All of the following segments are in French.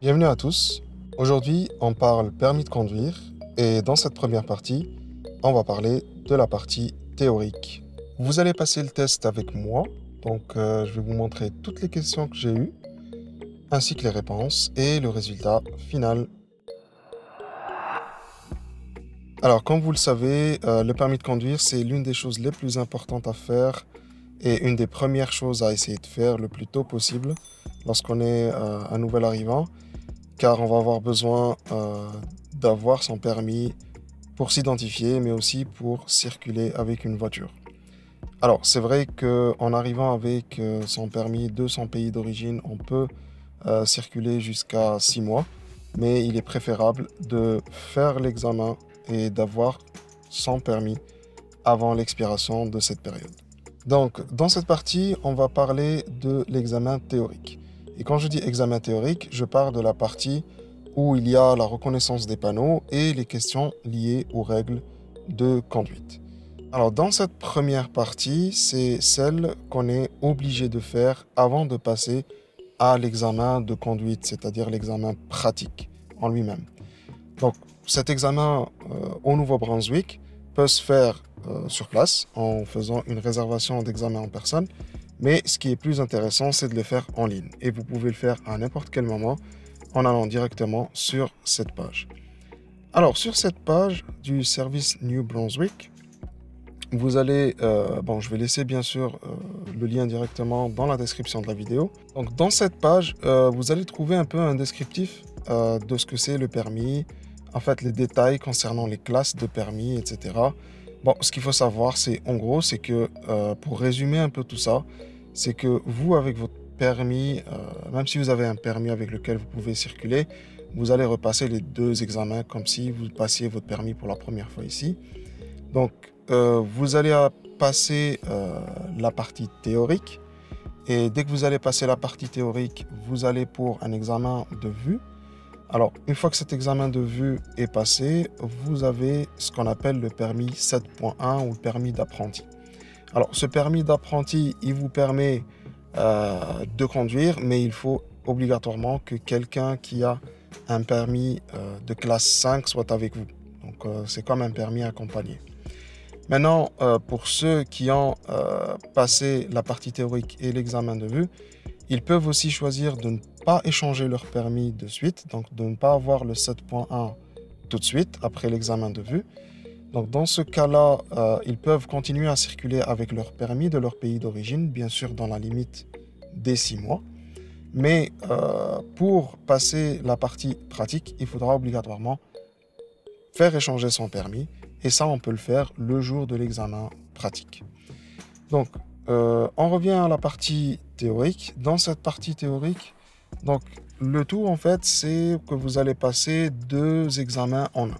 Bienvenue à tous. Aujourd'hui, on parle permis de conduire et dans cette première partie, on va parler de la partie théorique. Vous allez passer le test avec moi, donc je vais vous montrer toutes les questions que j'ai eues, ainsi que les réponses et le résultat final. Alors, comme vous le savez, le permis de conduire, c'est l'une des choses les plus importantes à faire et une des premières choses à essayer de faire le plus tôt possible lorsqu'on est un nouvel arrivant, car on va avoir besoin d'avoir son permis pour s'identifier, mais aussi pour circuler avec une voiture. Alors, c'est vrai qu'en arrivant avec son permis de son pays d'origine, on peut circuler jusqu'à 6 mois, mais il est préférable de faire l'examen et d'avoir son permis avant l'expiration de cette période. Donc, dans cette partie, on va parler de l'examen théorique. Et quand je dis examen théorique, je parle de la partie où il y a la reconnaissance des panneaux et les questions liées aux règles de conduite. Alors, dans cette première partie, c'est celle qu'on est obligé de faire avant de passer à l'examen de conduite, c'est-à-dire l'examen pratique en lui-même. Donc, cet examen au Nouveau-Brunswick peut se faire sur place en faisant une réservation d'examen en personne, mais ce qui est plus intéressant, c'est de le faire en ligne. Et vous pouvez le faire à n'importe quel moment en allant directement sur cette page. Alors, sur cette page du service New Brunswick, vous allez, je vais laisser bien sûr le lien directement dans la description de la vidéo. Donc, dans cette page, vous allez trouver un peu un descriptif de ce que c'est le permis, en fait, les détails concernant les classes de permis, etc. Bon, ce qu'il faut savoir, c'est en gros, c'est que, pour résumer un peu tout ça, c'est que vous, avec votre permis, même si vous avez un permis avec lequel vous pouvez circuler, vous allez repasser les deux examens comme si vous passiez votre permis pour la première fois ici. Donc, vous allez passer la partie théorique. Et dès que vous allez passer la partie théorique, vous allez pour un examen de vue. Alors, une fois que cet examen de vue est passé, vous avez ce qu'on appelle le permis 7.1 ou le permis d'apprenti. Alors, ce permis d'apprenti, il vous permet de conduire, mais il faut obligatoirement que quelqu'un qui a un permis de classe 5 soit avec vous. Donc, c'est comme un permis accompagné. Maintenant, pour ceux qui ont passé la partie théorique et l'examen de vue, ils peuvent aussi choisir de ne pas échanger leur permis de suite, donc de ne pas avoir le 7.1 tout de suite après l'examen de vue. Donc dans ce cas-là, ils peuvent continuer à circuler avec leur permis de leur pays d'origine, bien sûr dans la limite des 6 mois. Mais pour passer la partie pratique, il faudra obligatoirement faire échanger son permis. Et ça, on peut le faire le jour de l'examen pratique. Donc, on revient à la partie théorique. Dans cette partie théorique, donc, le tout, en fait, c'est que vous allez passer deux examens en un.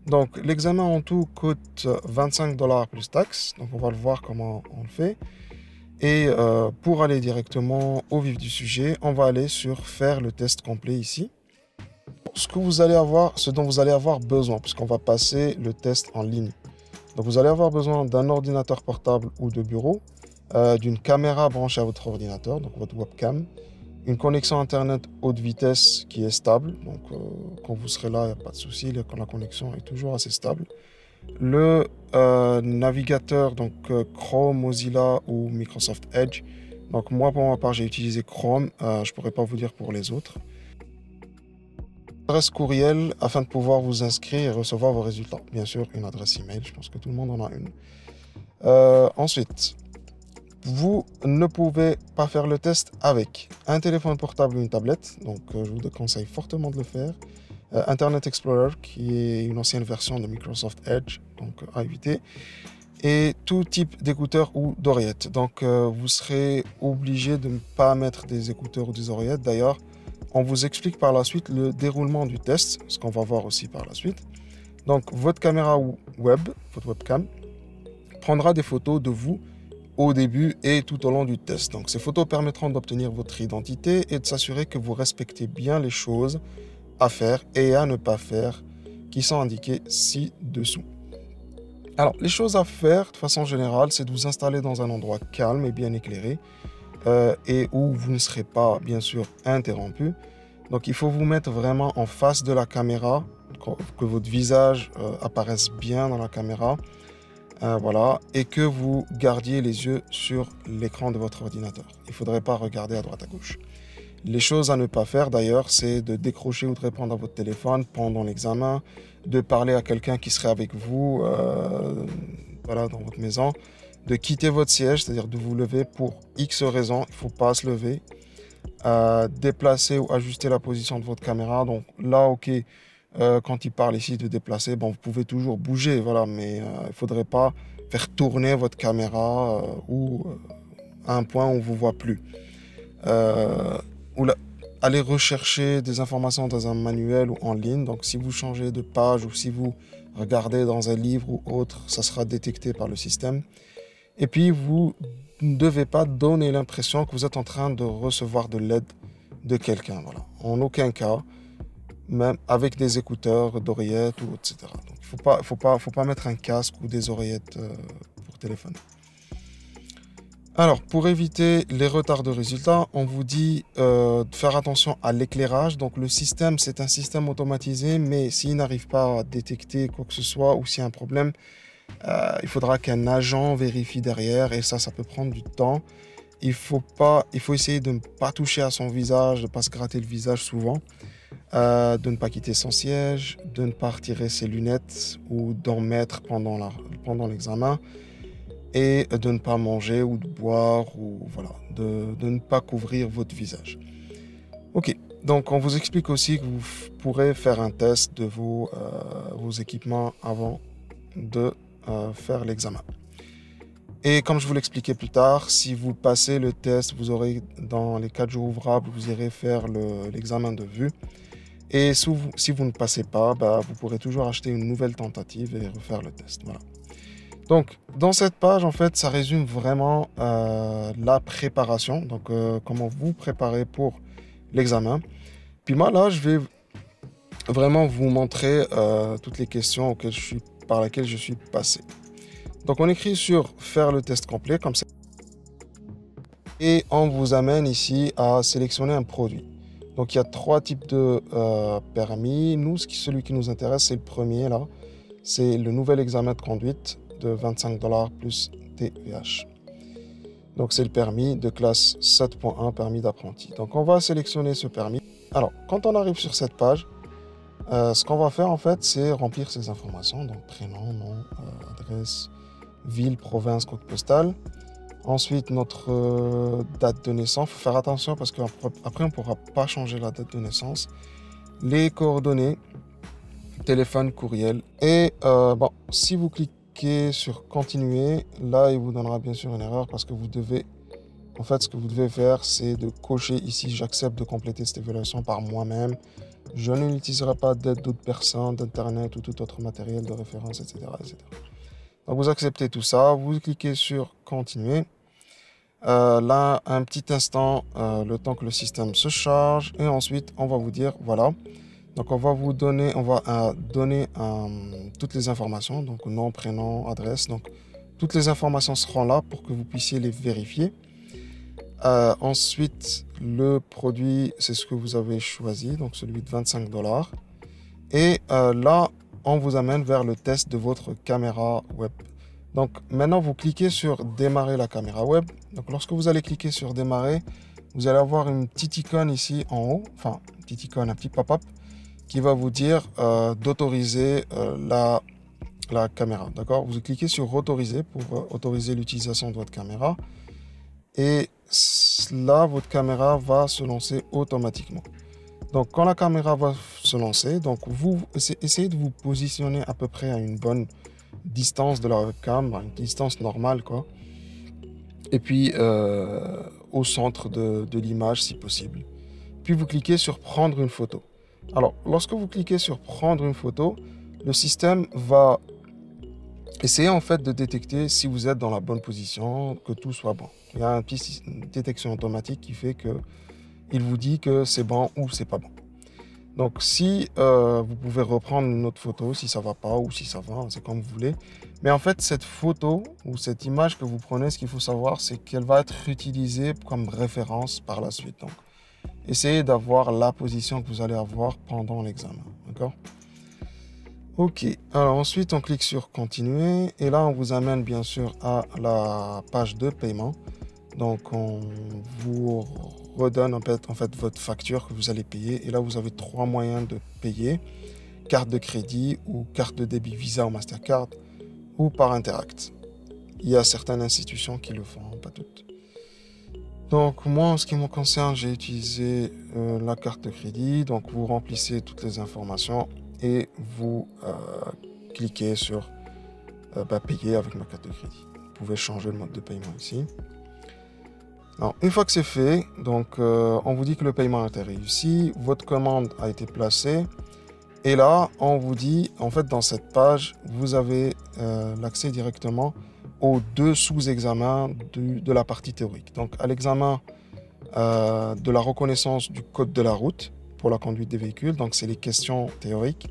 Donc, l'examen en tout coûte 25 $ plus taxes. Donc, on va le voir comment on le fait. Et pour aller directement au vif du sujet, on va aller sur faire le test complet ici. Ce dont vous allez avoir besoin, puisqu'on va passer le test en ligne. Donc, vous allez avoir besoin d'un ordinateur portable ou de bureau, d'une caméra branchée à votre ordinateur, donc votre webcam, une connexion Internet haute vitesse qui est stable. Donc, quand vous serez là, il n'y a pas de souci, la connexion est toujours assez stable. Le navigateur, donc Chrome, Mozilla ou Microsoft Edge. Donc, moi, pour ma part, j'ai utilisé Chrome. Je ne pourrais pas vous dire pour les autres. Adresse courriel afin de pouvoir vous inscrire et recevoir vos résultats. Bien sûr, une adresse email, je pense que tout le monde en a une. Ensuite, vous ne pouvez pas faire le test avec un téléphone portable ou une tablette, donc je vous déconseille fortement de le faire. Internet Explorer, qui est une ancienne version de Microsoft Edge, donc à éviter. Et tout type d'écouteurs ou d'oreillettes. Donc vous serez obligé de ne pas mettre des écouteurs ou des oreillettes. D'ailleurs, on vous explique par la suite le déroulement du test, ce qu'on va voir aussi par la suite. Donc, votre caméra web, votre webcam, prendra des photos de vous au début et tout au long du test. Donc, ces photos permettront d'obtenir votre identité et de s'assurer que vous respectez bien les choses à faire et à ne pas faire qui sont indiquées ci-dessous. Alors, les choses à faire de façon générale, c'est de vous installer dans un endroit calme et bien éclairé et où vous ne serez pas, bien sûr, interrompu. Donc il faut vous mettre vraiment en face de la caméra, que votre visage apparaisse bien dans la caméra. Voilà, et que vous gardiez les yeux sur l'écran de votre ordinateur. Il ne faudrait pas regarder à droite à gauche. Les choses à ne pas faire d'ailleurs, c'est de décrocher ou de répondre à votre téléphone pendant l'examen, de parler à quelqu'un qui serait avec vous voilà, dans votre maison, de quitter votre siège, c'est-à-dire de vous lever pour X raisons, il ne faut pas se lever, déplacer ou ajuster la position de votre caméra. Donc là, ok, quand il parle ici de déplacer, bon, vous pouvez toujours bouger, voilà, mais il ne faudrait pas faire tourner votre caméra ou à un point où on ne vous voit plus. Ou aller rechercher des informations dans un manuel ou en ligne. Donc si vous changez de page ou si vous regardez dans un livre ou autre, ça sera détecté par le système. Et puis vous ne devez pas donner l'impression que vous êtes en train de recevoir de l'aide de quelqu'un. Voilà. En aucun cas, même avec des écouteurs, d'oreillettes ou etc. Donc il faut pas mettre un casque ou des oreillettes pour téléphone. Alors, pour éviter les retards de résultats, on vous dit de faire attention à l'éclairage. Donc, le système, c'est un système automatisé, mais s'il n'arrive pas à détecter quoi que ce soit ou s'il y a un problème, il faudra qu'un agent vérifie derrière et ça peut prendre du temps. Il faut essayer de ne pas toucher à son visage, de ne pas se gratter le visage souvent, de ne pas quitter son siège, de ne pas retirer ses lunettes ou d'en mettre pendant l'examen. Et de ne pas manger ou de boire, ou voilà, de ne pas couvrir votre visage. Ok, donc on vous explique aussi que vous pourrez faire un test de vos équipements avant de faire l'examen. Et comme je vous l'expliquais plus tard, si vous passez le test, vous aurez dans les 4 jours ouvrables, vous irez faire l'examen de vue. Et si vous ne passez pas, vous pourrez toujours acheter une nouvelle tentative et refaire le test. Voilà. Donc, dans cette page, en fait, ça résume vraiment la préparation. Donc, comment vous préparez pour l'examen. Puis moi, là, je vais vraiment vous montrer toutes les questions par lesquelles je suis passé. Donc, on écrit sur faire le test complet, comme ça. Et on vous amène ici à sélectionner un produit. Donc, il y a 3 types de permis. Nous, celui qui nous intéresse, c'est le premier, là. C'est le nouvel examen de conduite de 25 $ plus TVH. Donc c'est le permis de classe 7.1, permis d'apprenti. Donc on va sélectionner ce permis. Alors quand on arrive sur cette page, ce qu'on va faire en fait, c'est remplir ces informations. Donc prénom, nom, adresse, ville, province, code postal. Ensuite notre date de naissance. Il faut faire attention parce qu'après on ne pourra pas changer la date de naissance. Les coordonnées, téléphone, courriel. Et bon, si vous cliquez sur continuer, là il vous donnera bien sûr une erreur parce que en fait ce que vous devez faire, c'est de cocher ici j'accepte de compléter cette évaluation par moi-même, je n'utiliserai pas d'aide d'autres personnes, d'internet ou tout autre matériel de référence, etc., etc. Donc vous acceptez tout ça, vous cliquez sur continuer. Là un petit instant, le temps que le système se charge, et ensuite on va vous dire voilà. Donc on va donner toutes les informations, donc nom, prénom, adresse. Donc toutes les informations seront là pour que vous puissiez les vérifier. Ensuite, le produit, c'est ce que vous avez choisi, donc celui de 25 $. Et là, on vous amène vers le test de votre caméra web. Donc maintenant, vous cliquez sur démarrer la caméra web. Donc lorsque vous allez cliquer sur démarrer, vous allez avoir une petite icône ici en haut, enfin une petite icône, un petit pop-up qui va vous dire d'autoriser la caméra. D'accord? Vous cliquez sur autoriser pour autoriser l'utilisation de votre caméra. Et là, votre caméra va se lancer automatiquement. Donc, quand la caméra va se lancer, donc vous essayez de vous positionner à peu près à une bonne distance de la webcam, une distance normale, quoi. Et puis, au centre de l'image, si possible. Puis, vous cliquez sur prendre une photo. Alors, lorsque vous cliquez sur prendre une photo, le système va essayer en fait de détecter si vous êtes dans la bonne position, que tout soit bon. Il y a une petite détection automatique qui fait que il vous dit que c'est bon ou c'est pas bon. Donc si vous pouvez reprendre une autre photo si ça va pas ou si ça va, c'est comme vous voulez. Mais en fait cette photo ou cette image que vous prenez, ce qu'il faut savoir c'est qu'elle va être utilisée comme référence par la suite. Donc essayez d'avoir la position que vous allez avoir pendant l'examen. D'accord? Ok, alors ensuite on clique sur continuer et là on vous amène bien sûr à la page de paiement. Donc on vous redonne en fait votre facture que vous allez payer et là vous avez trois moyens de payer: carte de crédit ou carte de débit Visa ou Mastercard ou par Interact. Il y a certaines institutions qui le font, pas toutes. Donc moi en ce qui me concerne, j'ai utilisé la carte de crédit. Donc vous remplissez toutes les informations et vous cliquez sur payer avec ma carte de crédit. Vous pouvez changer le mode de paiement ici. Alors, une fois que c'est fait, donc on vous dit que le paiement a été réussi, votre commande a été placée. Et là, on vous dit, en fait, dans cette page, vous avez l'accès directement aux deux sous-examens de la partie théorique. Donc, à l'examen de la reconnaissance du code de la route pour la conduite des véhicules, donc c'est les questions théoriques.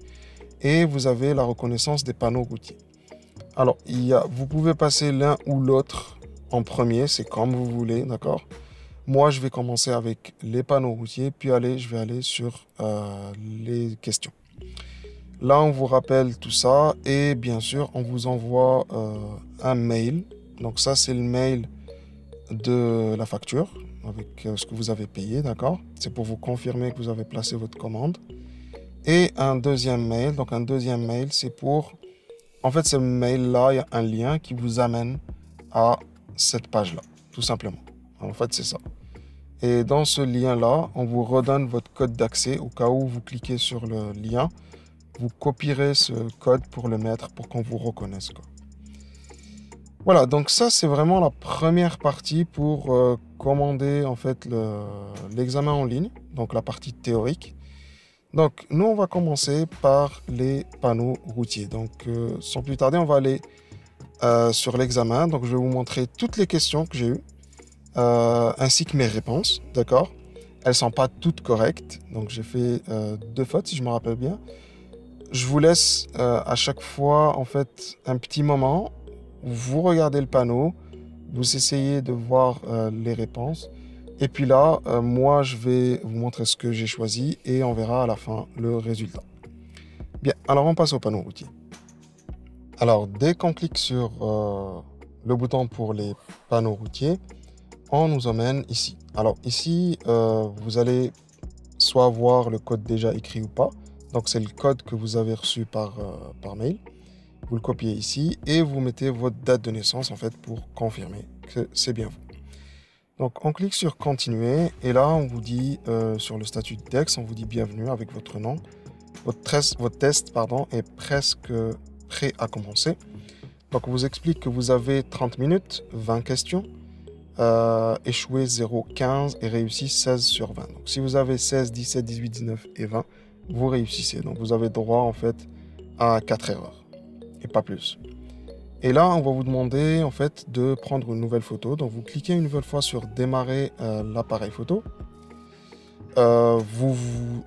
Et vous avez la reconnaissance des panneaux routiers. Alors, vous pouvez passer l'un ou l'autre en premier, c'est comme vous voulez, d'accord? Moi, je vais commencer avec les panneaux routiers, puis je vais aller sur les questions. Là, on vous rappelle tout ça et bien sûr, on vous envoie un mail. Donc ça, c'est le mail de la facture avec ce que vous avez payé, d'accord? C'est pour vous confirmer que vous avez placé votre commande. Et un deuxième mail. Donc un deuxième mail, c'est pour... En fait, ce mail-là, il y a un lien qui vous amène à cette page-là, tout simplement. En fait, c'est ça. Et dans ce lien-là, on vous redonne votre code d'accès au cas où vous cliquez sur le lien. Vous copierez ce code pour le mettre pour qu'on vous reconnaisse, quoi. Voilà, donc ça, c'est vraiment la première partie pour commander en fait l'examen en ligne, donc la partie théorique. Donc, nous, on va commencer par les panneaux routiers. Donc, sans plus tarder, on va aller sur l'examen. Donc, je vais vous montrer toutes les questions que j'ai eues, ainsi que mes réponses, d'accord? Elles ne sont pas toutes correctes. Donc, j'ai fait 2 fautes, si je me rappelle bien. Je vous laisse à chaque fois, en fait, un petit moment. Vous regardez le panneau, vous essayez de voir les réponses. Et puis là, moi, je vais vous montrer ce que j'ai choisi et on verra à la fin le résultat. Bien, alors on passe au panneau routier. Alors, dès qu'on clique sur le bouton pour les panneaux routiers, on nous emmène ici. Alors ici, vous allez soit voir le code déjà écrit ou pas. Donc, c'est le code que vous avez reçu par mail. Vous le copiez ici et vous mettez votre date de naissance en fait pour confirmer que c'est bien vous. Donc, on clique sur continuer et là, on vous dit sur le statut de texte, on vous dit bienvenue avec votre nom. Votre test est presque prêt à commencer. Donc, on vous explique que vous avez 30 minutes, 20 questions, échoué 0, 15 et réussi 16 sur 20. Donc, si vous avez 16, 17, 18, 19 et 20, vous réussissez. Donc, vous avez droit en fait à 4 erreurs et pas plus. Et là, on va vous demander en fait de prendre une nouvelle photo. Donc, vous cliquez une nouvelle fois sur démarrer l'appareil photo. Vous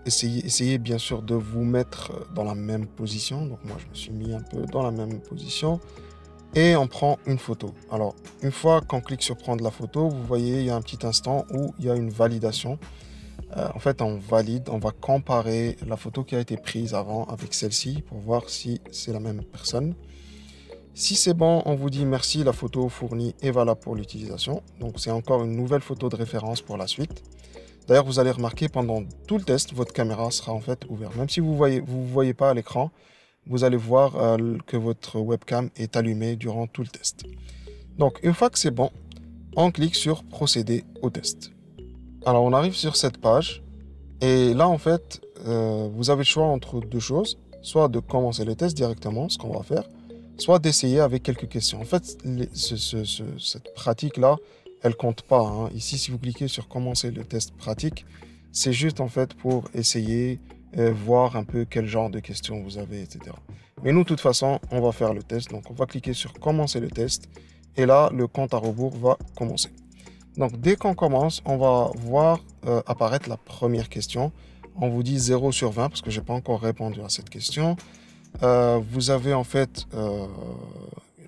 essayez bien sûr de vous mettre dans la même position. Donc, moi, je me suis mis un peu dans la même position. Et on prend une photo. Alors, une fois qu'on clique sur prendre la photo, vous voyez, il y a un petit instant où il y a une validation. En fait, on valide, on va comparer la photo qui a été prise avant avec celle-ci pour voir si c'est la même personne. Si c'est bon, on vous dit merci, la photo fournie est valable pour l'utilisation. Donc, c'est encore une nouvelle photo de référence pour la suite. D'ailleurs, vous allez remarquer pendant tout le test, votre caméra sera en fait ouverte. Même si vous ne voyez pas à l'écran, vous allez voir que votre webcam est allumée durant tout le test. Donc, une fois que c'est bon, on clique sur procéder au test. Alors, on arrive sur cette page. Et là, en fait, vous avez le choix entre deux choses. Soit de commencer le test directement, ce qu'on va faire, soit d'essayer avec quelques questions. En fait, cette pratique-là, elle compte pas, hein. Ici, si vous cliquez sur commencer le test pratique, c'est juste en fait pour essayer, voir un peu quel genre de questions vous avez, etc. Mais nous, de toute façon, on va faire le test. Donc, on va cliquer sur commencer le test. Et là, le compte à rebours va commencer. Donc, dès qu'on commence, on va voir apparaître la première question. On vous dit 0 sur 20 parce que je n'ai pas encore répondu à cette question. Vous avez en fait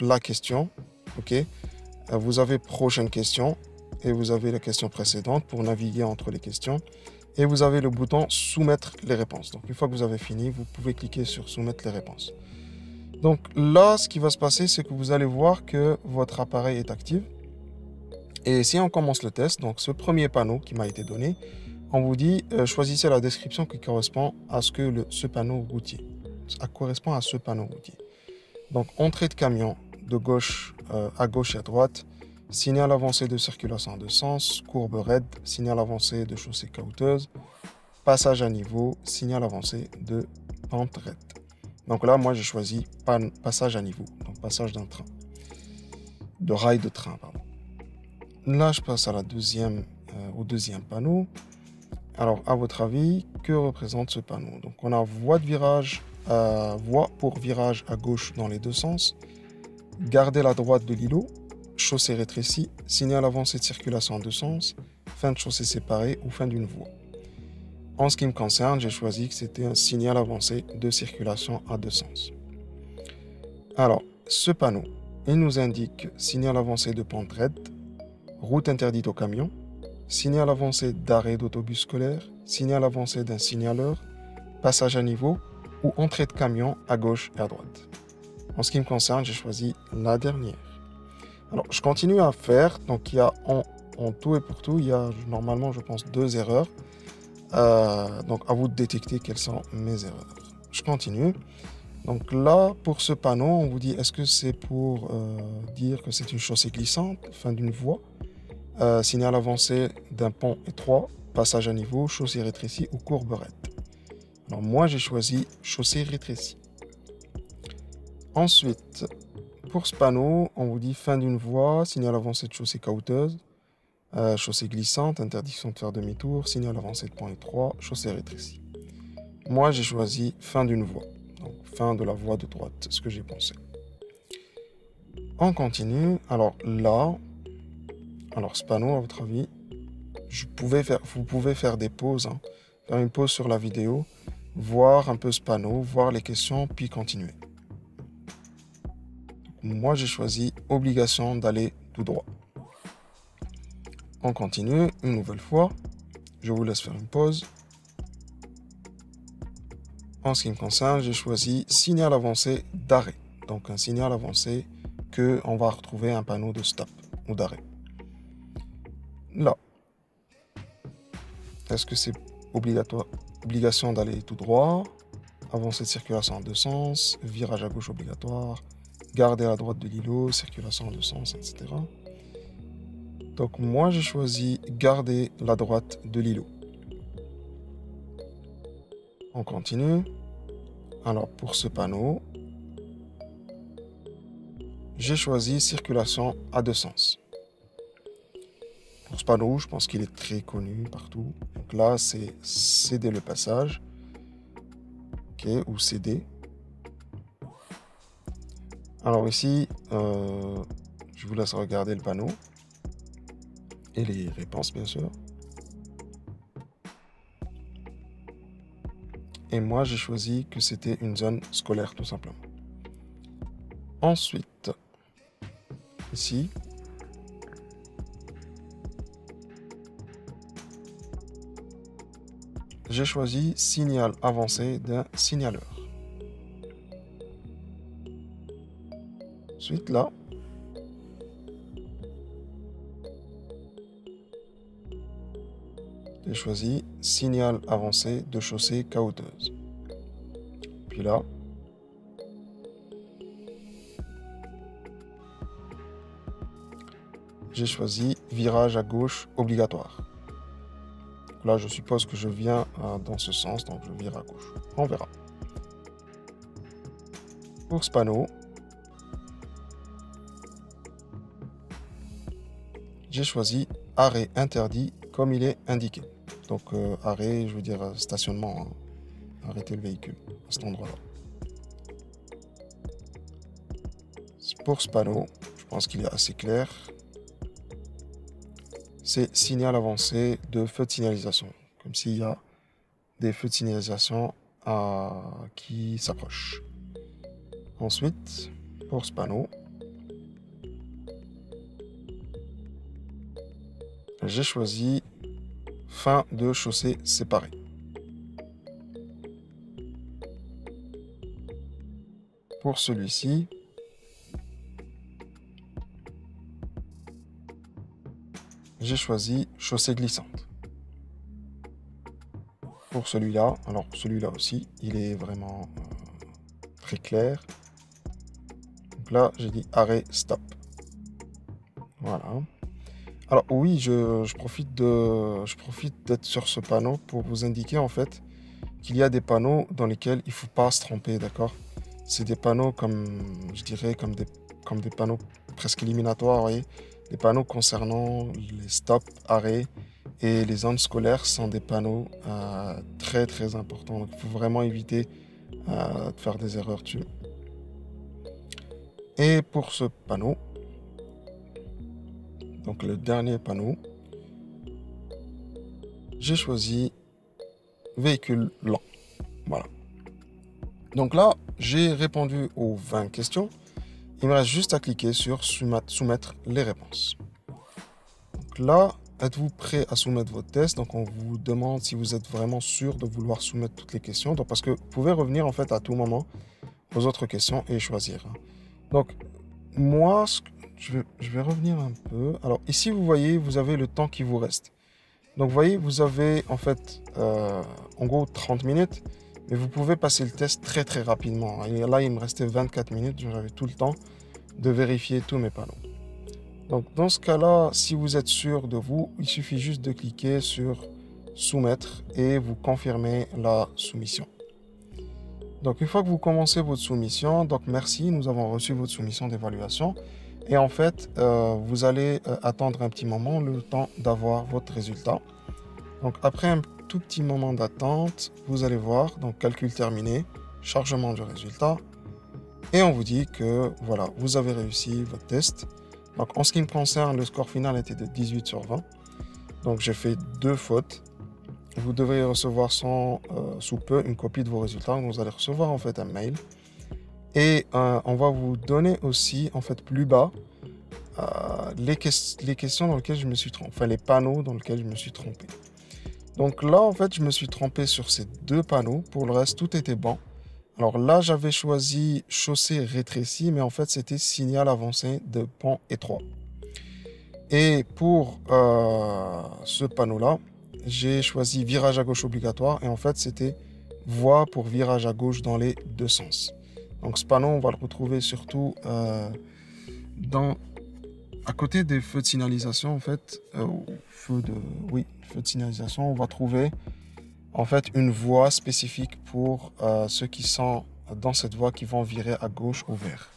la question, ok. Vous avez prochaine question et vous avez la question précédente pour naviguer entre les questions. Et vous avez le bouton soumettre les réponses. Donc une fois que vous avez fini, vous pouvez cliquer sur soumettre les réponses. Donc là, ce qui va se passer, c'est que vous allez voir que votre appareil est actif. Et si on commence le test, donc ce premier panneau qui m'a été donné, on vous dit choisissez la description qui correspond à ce que ce panneau routier. Ça correspond à ce panneau routier. Donc entrée de camion de gauche à gauche et à droite, signal avancé de circulation en deux sens, courbe raide, signal avancé de chaussée caouteuse, passage à niveau, signal avancé de pente raide. Donc là, moi, j'ai choisi passage à niveau, donc passage d'un train, de rail de train, pardon. Là, je passe à au deuxième panneau. Alors, à votre avis, que représente ce panneau? Donc, on a voie pour virage à gauche dans les deux sens, garder la droite de l'îlot, chaussée rétrécie, signal avancé de circulation en deux sens, fin de chaussée séparée ou fin d'une voie. En ce qui me concerne, j'ai choisi que c'était un signal avancé de circulation à deux sens. Alors, ce panneau, il nous indique signal avancé de pente raide, route interdite aux camions, signal avancé d'arrêt d'autobus scolaire, signal avancé d'un signaleur, passage à niveau ou entrée de camion à gauche et à droite. En ce qui me concerne, j'ai choisi la dernière. Alors, je continue à faire. Donc, il y a en tout et pour tout, il y a normalement, je pense, 2 erreurs. Donc, à vous de détecter quelles sont mes erreurs. Je continue. Donc là, pour ce panneau, on vous dit, est-ce que c'est pour dire que c'est une chaussée glissante, fin d'une voie, signal avancé d'un pont étroit, passage à niveau, chaussée rétrécie ou courbe raide. Alors moi, j'ai choisi chaussée rétrécie. Ensuite, pour ce panneau, on vous dit fin d'une voie, signal avancé de chaussée caouteuse, chaussée glissante, interdiction de faire demi-tour, signal avancé de pont étroit, chaussée rétrécie. Moi, j'ai choisi fin d'une voie, donc fin de la voie de droite, c'est ce que j'ai pensé. On continue. Alors là, ce panneau, à votre avis, vous pouvez faire des pauses, hein, faire une pause sur la vidéo, voir un peu ce panneau, voir les questions, puis continuer. Moi, j'ai choisi obligation d'aller tout droit. On continue une nouvelle fois. Je vous laisse faire une pause. En ce qui me concerne, j'ai choisi signal avancé d'arrêt. Donc un signal avancé que on va retrouver un panneau de stop ou d'arrêt. Là. Est-ce que c'est obligation d'aller tout droit, avancée de circulation en deux sens, virage à gauche obligatoire, garder à la droite de l'îlot, circulation en deux sens, etc. Donc moi j'ai choisi garder la droite de l'îlot. On continue. Alors pour ce panneau, j'ai choisi circulation à deux sens. Pour ce panneau, je pense qu'il est très connu partout. Donc là, c'est céder le passage. OK, ou céder. Alors ici, je vous laisse regarder le panneau. Et les réponses, bien sûr. Et moi, j'ai choisi que c'était une zone scolaire, tout simplement. Ensuite, ici, j'ai choisi signal avancé d'un signaleur. Ensuite, là, j'ai choisi signal avancé de chaussée caouteuses. Puis là, j'ai choisi virage à gauche obligatoire. Là, je suppose que je viens dans ce sens, donc je vire à gauche. On verra. Pour ce panneau, j'ai choisi arrêt interdit comme il est indiqué. Donc arrêt, je veux dire stationnement, hein. Arrêter le véhicule à cet endroit-là. Pour ce panneau, je pense qu'il est assez clair. C'est signal avancé de feu de signalisation. Comme s'il y a des feux de signalisation qui s'approchent. Ensuite, pour ce panneau, j'ai choisi fin de chaussée séparée. Pour celui-ci, j'ai choisi chaussée glissante. Pour celui-là, alors celui-là aussi, il est vraiment très clair. Donc là, j'ai dit arrêt, stop. Voilà. Alors oui, je profite d'être sur ce panneau pour vous indiquer en fait qu'il y a des panneaux dans lesquels il ne faut pas se tromper, d'accord? C'est des panneaux comme, je dirais, comme des panneaux presque éliminatoires, vous voyez? Des panneaux concernant les stops, arrêts et les zones scolaires sont des panneaux très très importants. Donc il faut vraiment éviter de faire des erreurs dessus. Et pour ce panneau, donc le dernier panneau, j'ai choisi véhicule lent. Voilà. Donc là, j'ai répondu aux 20 questions. Il me reste juste à cliquer sur soumettre les réponses. Donc là, êtes-vous prêt à soumettre votre test? Donc on vous demande si vous êtes vraiment sûr de vouloir soumettre toutes les questions. Donc, parce que vous pouvez revenir en fait à tout moment aux autres questions et choisir. Donc moi, je vais revenir un peu. Alors ici, vous voyez, vous avez le temps qui vous reste. Donc vous voyez, vous avez en fait en gros 30 minutes. Mais vous pouvez passer le test très très rapidement. Et là, il me restait 24 minutes. J'avais tout le temps de vérifier tous mes panneaux. Donc dans ce cas-là, si vous êtes sûr de vous, il suffit juste de cliquer sur soumettre et vous confirmez la soumission. Donc une fois que vous commencez votre soumission, donc merci, nous avons reçu votre soumission d'évaluation. Et en fait, vous allez attendre un petit moment, le temps d'avoir votre résultat. Donc après un tout petit moment d'attente, vous allez voir, donc calcul terminé, chargement du résultat, et on vous dit que voilà, vous avez réussi votre test. Donc en ce qui me concerne, le score final était de 18 sur 20, donc j'ai fait 2 fautes. Vous devrez recevoir sous peu une copie de vos résultats, donc vous allez recevoir en fait un mail, et on va vous donner aussi en fait plus bas les questions dans lesquelles je me suis trompé, enfin les panneaux dans lesquels je me suis trompé. Donc là, en fait, je me suis trompé sur ces 2 panneaux. Pour le reste, tout était bon. Alors là, j'avais choisi chaussée rétrécie, mais en fait, c'était signal avancé de pont étroit. Et pour ce panneau-là, j'ai choisi virage à gauche obligatoire. Et en fait, c'était voie pour virage à gauche dans les 2 sens. Donc ce panneau, on va le retrouver surtout à côté des feux de signalisation, en fait, feux de signalisation, on va trouver en fait une voie spécifique pour ceux qui sont dans cette voie qui vont virer à gauche au vert.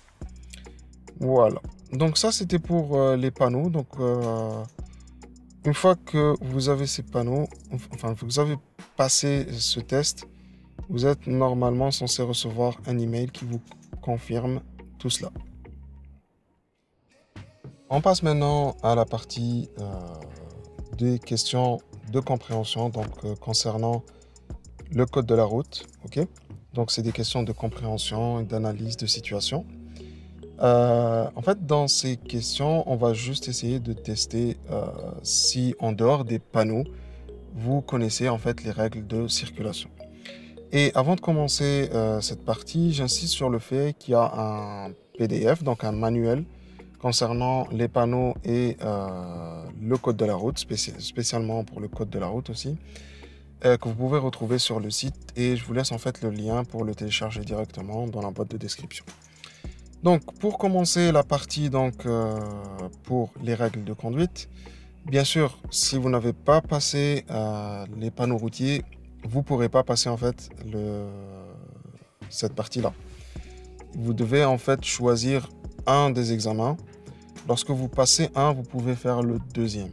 Voilà. Donc ça, c'était pour les panneaux. Donc une fois que vous avez ces panneaux, enfin vous avez passé ce test, vous êtes normalement censé recevoir un email qui vous confirme tout cela. On passe maintenant à la partie des questions de compréhension, donc concernant le code de la route. Ok, donc c'est des questions de compréhension et d'analyse de situation. En fait, dans ces questions, on va juste essayer de tester si en dehors des panneaux, vous connaissez en fait les règles de circulation. Et avant de commencer cette partie, j'insiste sur le fait qu'il y a un PDF, donc un manuel concernant les panneaux et le code de la route, spécialement pour le code de la route aussi, que vous pouvez retrouver sur le site, et je vous laisse en fait le lien pour le télécharger directement dans la boîte de description. Donc pour commencer la partie pour les règles de conduite, bien sûr, si vous n'avez pas passé les panneaux routiers, vous ne pourrez pas passer en fait cette partie-là. Vous devez en fait choisir un des examens. Lorsque vous passez un, vous pouvez faire le deuxième.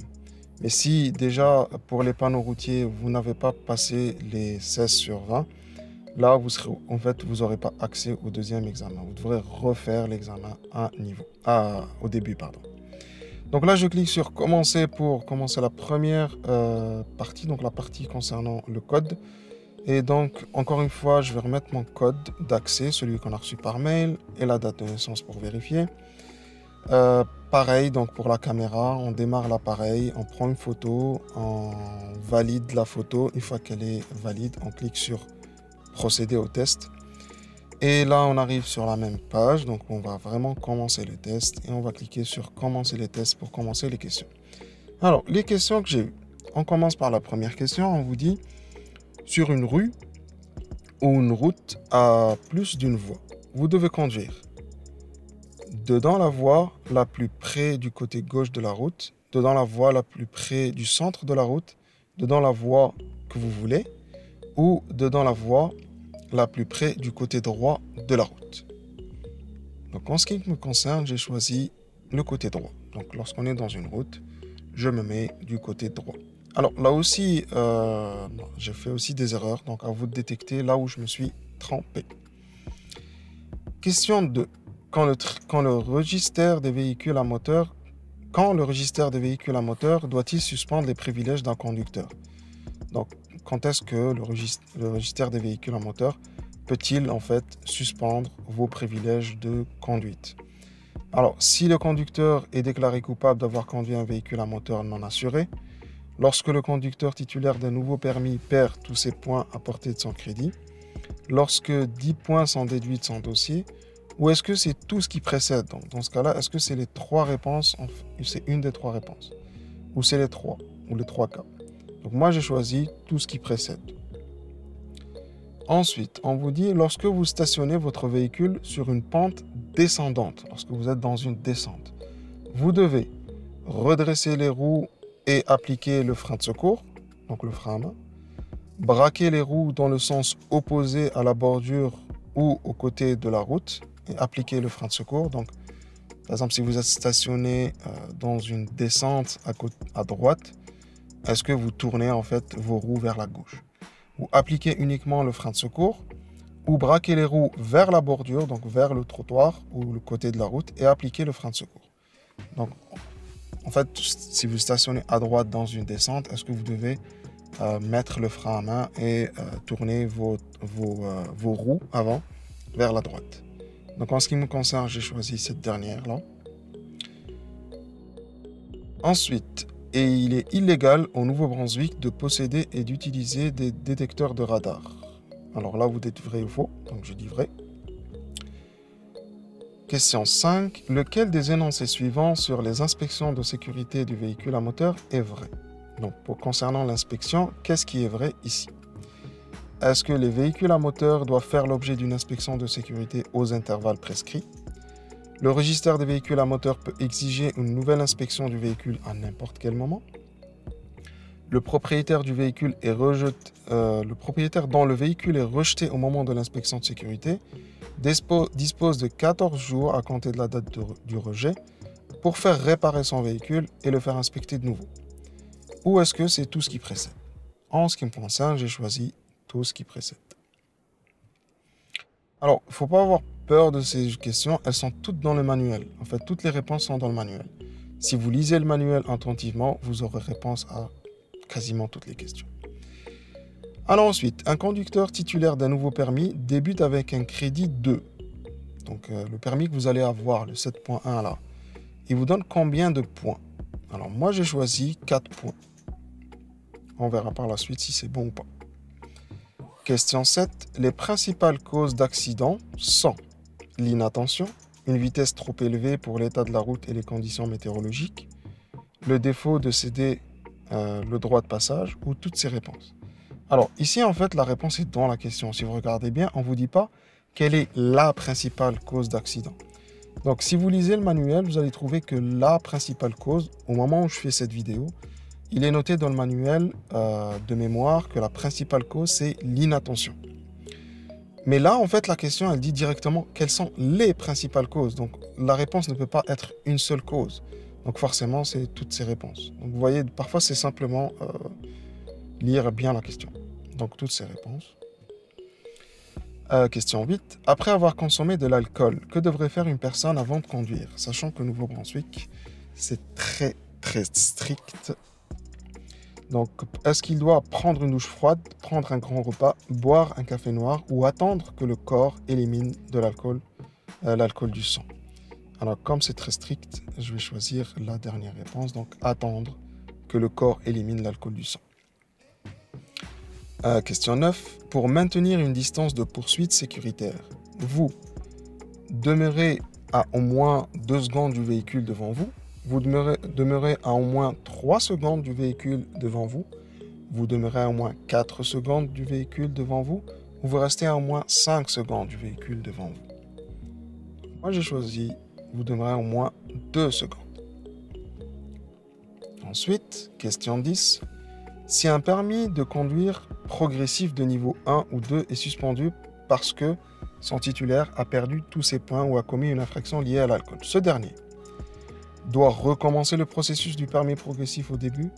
Mais si déjà pour les panneaux routiers, vous n'avez pas passé les 16 sur 20, là vous n'aurez pas accès au deuxième examen. Vous devrez refaire l'examen au début, pardon. Donc là, je clique sur commencer pour commencer la première partie, donc la partie concernant le code. Et donc, encore une fois, je vais remettre mon code d'accès, celui qu'on a reçu par mail, et la date de naissance pour vérifier. Pareil, donc pour la caméra, on démarre l'appareil, on prend une photo, on valide la photo. Une fois qu'elle est valide, on clique sur procéder au test. Et là, on arrive sur la même page, donc on va vraiment commencer le test et on va cliquer sur commencer les tests pour commencer les questions. Alors, les questions que j'ai eues. On commence par la première question. On vous dit, sur une rue ou une route à plus d'une voie, vous devez conduire dedans la voie la plus près du côté gauche de la route, dedans la voie la plus près du centre de la route, dedans la voie que vous voulez, ou dedans la voie la plus près du côté droit de la route. Donc en ce qui me concerne, j'ai choisi le côté droit. Donc lorsqu'on est dans une route, je me mets du côté droit. Alors là aussi, j'ai fait aussi des erreurs, donc à vous de détecter là où je me suis trompé. Question 2. Quand le registre des véhicules à moteur doit-il suspendre les privilèges d'un conducteur? Donc, quand est-ce que le registre des véhicules à moteur peut-il en fait suspendre vos privilèges de conduite? Alors, si le conducteur est déclaré coupable d'avoir conduit un véhicule à moteur non assuré, lorsque le conducteur titulaire d'un nouveau permis perd tous ses points à portée de son crédit, lorsque 10 points sont déduits de son dossier, ou est-ce que c'est tout ce qui précède? Donc, dans ce cas-là, est-ce que c'est les trois réponses, c'est une des trois réponses, ou c'est les trois, ou les trois cas? Donc moi, j'ai choisi tout ce qui précède. Ensuite, on vous dit, lorsque vous stationnez votre véhicule sur une pente descendante, lorsque vous êtes dans une descente, vous devez redresser les roues et appliquer le frein de secours, donc le frein à main, braquer les roues dans le sens opposé à la bordure ou au côté de la route et appliquer le frein de secours. Donc, par exemple, si vous êtes stationné dans une descente à droite, est-ce que vous tournez en fait vos roues vers la gauche? Ou appliquez uniquement le frein de secours, ou braquez les roues vers la bordure, donc vers le trottoir ou le côté de la route, et appliquez le frein de secours. Donc, en fait, si vous stationnez à droite dans une descente, est-ce que vous devez mettre le frein à main et tourner vos roues avant vers la droite? Donc, en ce qui me concerne, j'ai choisi cette dernière-là. Ensuite, et il est illégal au Nouveau-Brunswick de posséder et d'utiliser des détecteurs de radar. Alors là, vous dites vrai ou faux, donc je dis vrai. Question 5. Lequel des énoncés suivants sur les inspections de sécurité du véhicule à moteur est vrai? Donc, concernant l'inspection, qu'est-ce qui est vrai ici? Est-ce que les véhicules à moteur doivent faire l'objet d'une inspection de sécurité aux intervalles prescrits? Le registre des véhicules à moteur peut exiger une nouvelle inspection du véhicule à n'importe quel moment. Le propriétaire du véhicule le propriétaire dont le véhicule est rejeté au moment de l'inspection de sécurité dispose de 14 jours à compter de la date du rejet pour faire réparer son véhicule et le faire inspecter de nouveau. Ou est-ce que c'est tout ce qui précède? En ce qui me concerne, j'ai choisi tout ce qui précède. Alors, il ne faut pas avoir peur de ces questions, elles sont toutes dans le manuel. En fait, toutes les réponses sont dans le manuel. Si vous lisez le manuel attentivement, vous aurez réponse à quasiment toutes les questions. Alors ensuite, un conducteur titulaire d'un nouveau permis débute avec un crédit 2. Donc le permis que vous allez avoir, le 7.1 là, il vous donne combien de points? Alors moi j'ai choisi 4 points. On verra par la suite si c'est bon ou pas. Question 7. Les principales causes d'accident sont l'inattention, une vitesse trop élevée pour l'état de la route et les conditions météorologiques, le défaut de céder le droit de passage ou toutes ces réponses. Alors ici en fait la réponse est dans la question. Si vous regardez bien, on ne vous dit pas quelle est la principale cause d'accident. Donc si vous lisez le manuel, vous allez trouver que la principale cause, au moment où je fais cette vidéo, il est noté dans le manuel de mémoire que la principale cause c'est l'inattention. Mais là, en fait, la question, elle dit directement quelles sont les principales causes. Donc, la réponse ne peut pas être une seule cause. Donc, forcément, c'est toutes ces réponses. Donc, vous voyez, parfois, c'est simplement lire bien la question. Donc, toutes ces réponses. Question 8. Après avoir consommé de l'alcool, que devrait faire une personne avant de conduire? Sachant que Nouveau-Brunswick, c'est très, très strict. Donc, est-ce qu'il doit prendre une douche froide, prendre un grand repas, boire un café noir ou attendre que le corps élimine de l'alcool du sang? Alors, comme c'est très strict, je vais choisir la dernière réponse, donc attendre que le corps élimine l'alcool du sang. Question 9. Pour maintenir une distance de poursuite sécuritaire, vous demeurez à au moins 2 secondes du véhicule devant vous, vous demeurez à au moins 3 secondes du véhicule devant vous, vous demeurez à au moins 4 secondes du véhicule devant vous, ou vous restez à au moins 5 secondes du véhicule devant vous. Moi, j'ai choisi, vous demeurez à au moins 2 secondes. Ensuite, question 10. Si un permis de conduire progressif de niveau 1 ou 2 est suspendu parce que son titulaire a perdu tous ses points ou a commis une infraction liée à l'alcool, ce dernier doit recommencer le processus du permis progressif au début,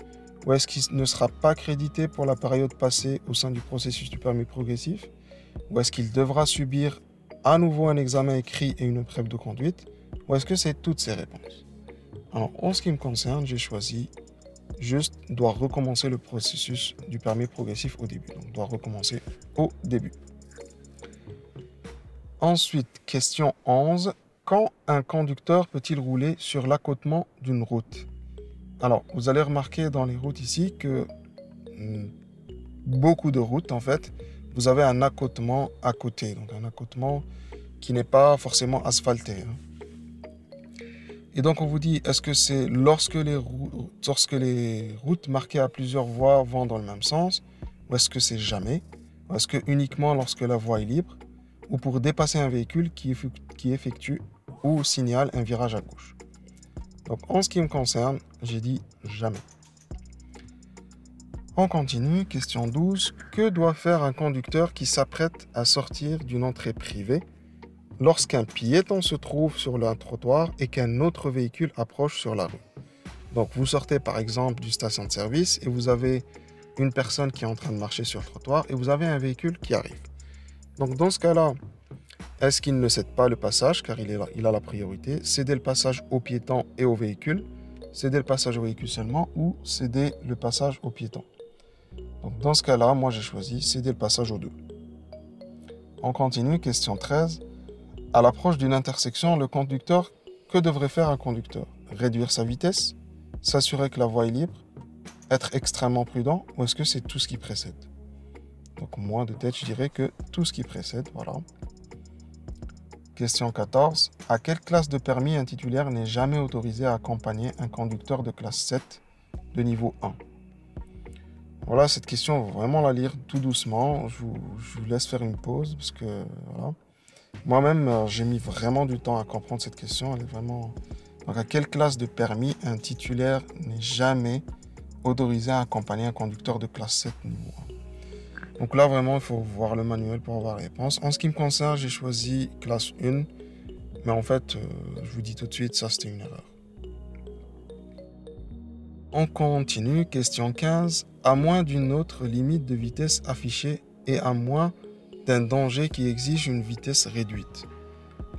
ou est-ce qu'il ne sera pas crédité pour la période passée au sein du processus du permis progressif, ou est-ce qu'il devra subir à nouveau un examen écrit et une épreuve de conduite, ou est-ce que c'est toutes ces réponses? Alors, en ce qui me concerne, j'ai choisi juste doit recommencer le processus du permis progressif au début. Donc, doit recommencer au début. Ensuite, question 11. Quand un conducteur peut-il rouler sur l'accotement d'une route? Alors, vous allez remarquer dans les routes ici que beaucoup de routes, en fait, vous avez un accotement à côté. Donc, un accotement qui n'est pas forcément asphalté. Et donc, on vous dit, est-ce que c'est lorsque les routes marquées à plusieurs voies vont dans le même sens, ou est-ce que c'est jamais? Ou est-ce que uniquement lorsque la voie est libre, ou pour dépasser un véhicule qui effectue ou signale un virage à gauche? Donc, en ce qui me concerne, j'ai dit jamais. On continue, question 12. Que doit faire un conducteur qui s'apprête à sortir d'une entrée privée lorsqu'un piéton se trouve sur le trottoir et qu'un autre véhicule approche sur la rue? Donc, vous sortez par exemple du station de service et vous avez une personne qui est en train de marcher sur le trottoir et vous avez un véhicule qui arrive. Donc, dans ce cas-là, est-ce qu'il ne cède pas le passage car il a la priorité? Céder le passage aux piétons et aux véhicules? Céder le passage aux véhicules seulement ou céder le passage aux piétons? Donc, dans ce cas-là, moi j'ai choisi céder le passage aux deux. On continue, question 13. À l'approche d'une intersection, le conducteur, que devrait faire un conducteur? Réduire sa vitesse? S'assurer que la voie est libre? Être extrêmement prudent? Ou est-ce que c'est tout ce qui précède? Donc moi de tête, je dirais que tout ce qui précède, voilà. Question 14. À quelle classe de permis un titulaire n'est jamais autorisé à accompagner un conducteur de classe 7 de niveau 1? Voilà, cette question, on va vraiment la lire tout doucement. Je vous laisse faire une pause parce que voilà. Moi-même, j'ai mis vraiment du temps à comprendre cette question. Elle est vraiment... Donc, à quelle classe de permis un titulaire n'est jamais autorisé à accompagner un conducteur de classe 7 niveau 1? Donc là, vraiment, il faut voir le manuel pour avoir la réponse. En ce qui me concerne, j'ai choisi classe 1. Mais en fait, je vous dis tout de suite, ça, c'était une erreur. On continue, question 15. À moins d'une autre limite de vitesse affichée et à moins d'un danger qui exige une vitesse réduite.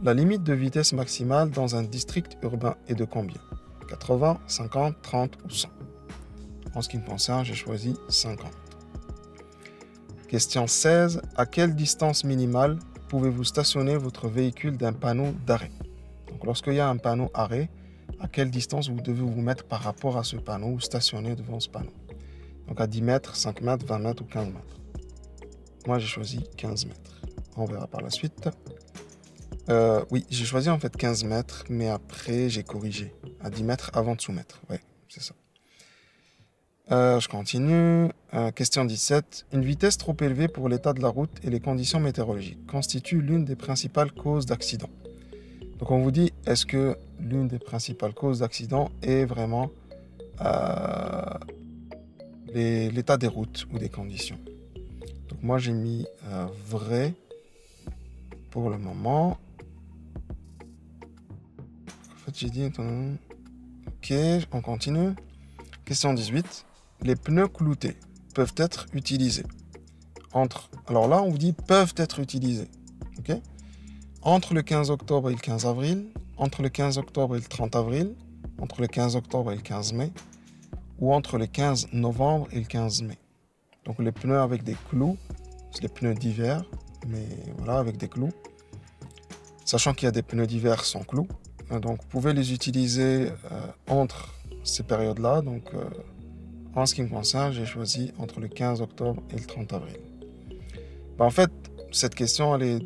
La limite de vitesse maximale dans un district urbain est de combien? 80, 50, 30 ou 100? En ce qui me concerne, j'ai choisi 50. Question 16. À quelle distance minimale pouvez-vous stationner votre véhicule d'un panneau d'arrêt? Donc, lorsqu'il y a un panneau arrêt, à quelle distance vous devez vous mettre par rapport à ce panneau ou stationner devant ce panneau? Donc, à 10 mètres, 5 mètres, 20 mètres ou 15 mètres? Moi, j'ai choisi 15 mètres. On verra par la suite. Oui, j'ai choisi en fait 15 mètres, mais après, j'ai corrigé. À 10 mètres avant de soumettre. Oui, c'est ça. Je continue. Question 17. Une vitesse trop élevée pour l'état de la route et les conditions météorologiques constitue l'une des principales causes d'accident. Donc, on vous dit, est-ce que l'une des principales causes d'accident est vraiment l'état des routes ou des conditions? Donc, moi, j'ai mis vrai pour le moment. En fait, j'ai dit... Ok, on continue. Question 18. Les pneus cloutés peuvent être utilisés entre... Alors là, on vous dit peuvent être utilisés. Ok? Entre le 15 octobre et le 15 avril, entre le 15 octobre et le 30 avril, entre le 15 octobre et le 15 mai, ou entre le 15 novembre et le 15 mai. Donc les pneus avec des clous, c'est les pneus d'hiver, mais voilà, avec des clous. Sachant qu'il y a des pneus d'hiver sans clous, Donc, vous pouvez les utiliser entre ces périodes-là. Donc, en ce qui me concerne, j'ai choisi entre le 15 octobre et le 30 avril. En fait, cette question, elle est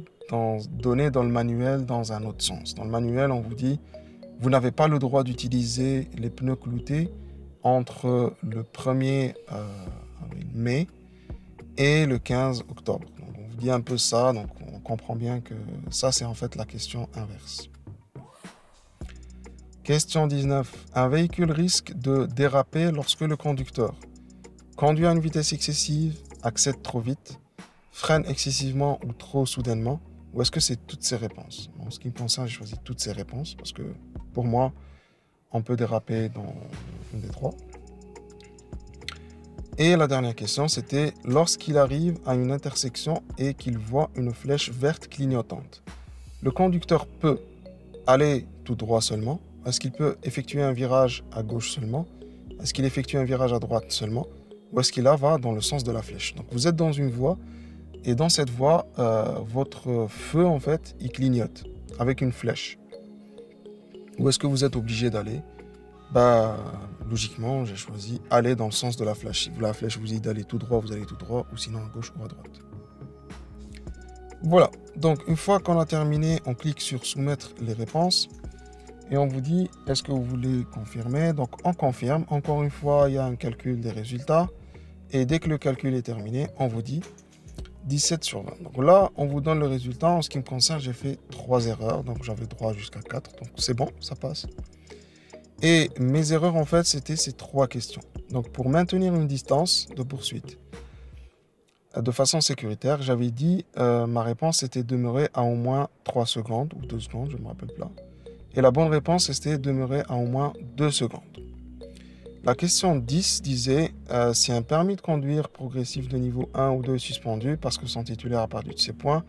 donnée dans le manuel dans un autre sens. Dans le manuel, on vous dit, vous n'avez pas le droit d'utiliser les pneus cloutés entre le 1er mai et le 15 octobre. Donc, on vous dit un peu ça, donc on comprend bien que ça, c'est en fait la question inverse. Question 19. Un véhicule risque de déraper lorsque le conducteur conduit à une vitesse excessive, accède trop vite, freine excessivement ou trop soudainement, ou est-ce que c'est toutes ces réponses? En ce qui me concerne, j'ai choisi toutes ces réponses parce que pour moi, on peut déraper dans une des trois. Et la dernière question, c'était lorsqu'il arrive à une intersection et qu'il voit une flèche verte clignotante. Le conducteur peut aller tout droit seulement? Est-ce qu'il peut effectuer un virage à gauche seulement? Est-ce qu'il effectue un virage à droite seulement? Ou est-ce qu'il va dans le sens de la flèche? Donc vous êtes dans une voie et dans cette voie, votre feu en fait, il clignote avec une flèche. Où est-ce que vous êtes obligé d'aller? Logiquement, j'ai choisi aller dans le sens de la flèche. Si la flèche vous dit d'aller tout droit, vous allez tout droit, ou sinon à gauche ou à droite. Voilà, donc une fois qu'on a terminé, on clique sur soumettre les réponses et on vous dit est-ce que vous voulez confirmer? Donc on confirme. Encore une fois, il y a un calcul des résultats et dès que le calcul est terminé, on vous dit 17 sur 20. Donc là, on vous donne le résultat. En ce qui me concerne, j'ai fait 3 erreurs, donc j'avais droit jusqu'à 4, donc c'est bon, ça passe. Et mes erreurs, en fait, c'était ces 3 questions. Donc pour maintenir une distance de poursuite de façon sécuritaire, j'avais dit ma réponse était demeurer à au moins 3 secondes ou 2 secondes, je ne me rappelle pas. Et la bonne réponse, c'était demeurer à au moins 2 secondes. La question 10 disait si un permis de conduire progressif de niveau 1 ou 2 est suspendu parce que son titulaire a perdu de ses points,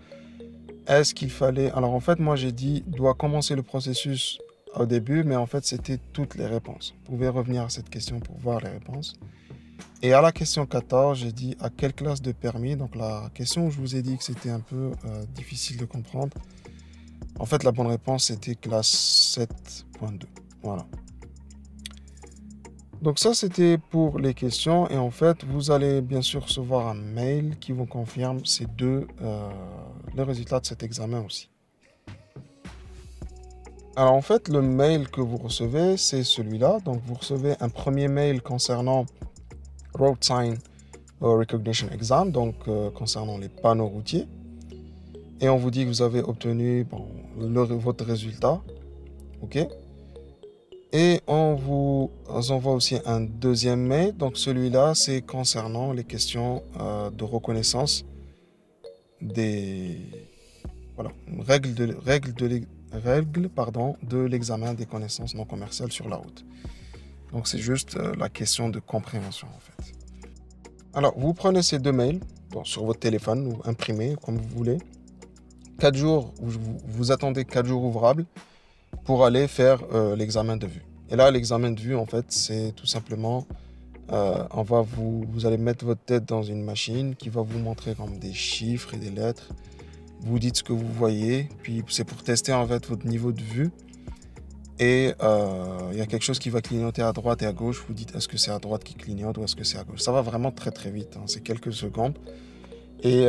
est-ce qu'il fallait... Alors en fait, moi j'ai dit doit commencer le processus au début, mais en fait c'était toutes les réponses. Vous pouvez revenir à cette question pour voir les réponses. Et à la question 14, j'ai dit à quelle classe de permis. Donc la question où je vous ai dit que c'était un peu difficile de comprendre. En fait, la bonne réponse était classe 7.2. Voilà. Donc ça, c'était pour les questions. Et en fait, vous allez bien sûr recevoir un mail qui vous confirme les résultats de cet examen aussi. Alors en fait, le mail que vous recevez, c'est celui-là. Donc vous recevez un premier mail concernant Road Sign Recognition Exam, donc concernant les panneaux routiers. Et on vous dit que vous avez obtenu votre résultat. OK. Et on vous envoie aussi un deuxième mail. Donc celui-là, c'est concernant les questions de reconnaissance des règles de l'examen des connaissances non commerciales sur la route. Donc c'est juste la question de compréhension en fait. Alors vous prenez ces 2 mails sur votre téléphone ou imprimés comme vous voulez. 4 jours, vous attendez 4 jours ouvrables pour aller faire l'examen de vue. Et là, l'examen de vue, en fait, c'est tout simplement, vous allez mettre votre tête dans une machine qui va vous montrer comme des chiffres et des lettres. Vous dites ce que vous voyez, puis c'est pour tester en fait votre niveau de vue. Et il y a quelque chose qui va clignoter à droite et à gauche. Vous dites est-ce que c'est à droite qui clignote ou est-ce que c'est à gauche. Ça va vraiment très très vite, hein. C'est quelques secondes. Et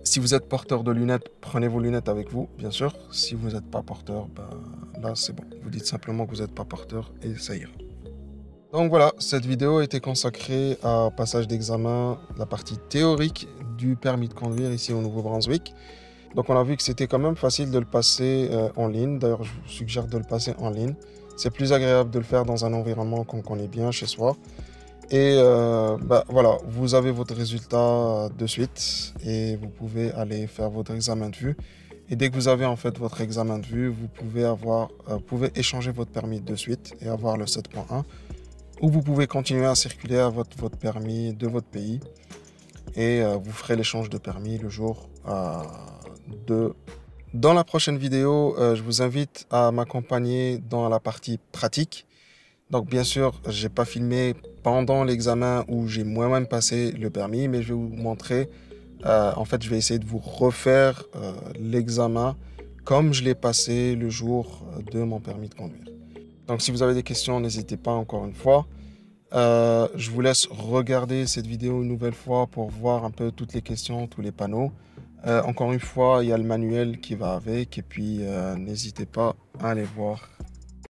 si vous êtes porteur de lunettes, prenez vos lunettes avec vous, bien sûr. Si vous n'êtes pas porteur, là c'est bon. Vous dites simplement que vous n'êtes pas porteur et ça ira. Donc voilà, cette vidéo a été consacrée au passage d'examen, la partie théorique du permis de conduire ici au Nouveau-Brunswick. Donc on a vu que c'était quand même facile de le passer en ligne. D'ailleurs, je vous suggère de le passer en ligne. C'est plus agréable de le faire dans un environnement qu'on connaît bien chez soi. Et voilà, vous avez votre résultat de suite et vous pouvez aller faire votre examen de vue. Et dès que vous avez en fait votre examen de vue, vous pouvez échanger votre permis de suite et avoir le 7.1. Ou vous pouvez continuer à circuler à votre permis de votre pays. Et vous ferez l'échange de permis le jour Dans la prochaine vidéo, je vous invite à m'accompagner dans la partie pratique. Donc bien sûr, je n'ai pas filmé pendant l'examen où j'ai moi-même passé le permis, mais je vais vous montrer, en fait je vais essayer de vous refaire l'examen comme je l'ai passé le jour de mon permis de conduire. Donc si vous avez des questions, n'hésitez pas encore une fois. Je vous laisse regarder cette vidéo une nouvelle fois pour voir un peu toutes les questions, tous les panneaux. Encore une fois, il y a le manuel qui va avec et puis n'hésitez pas à aller voir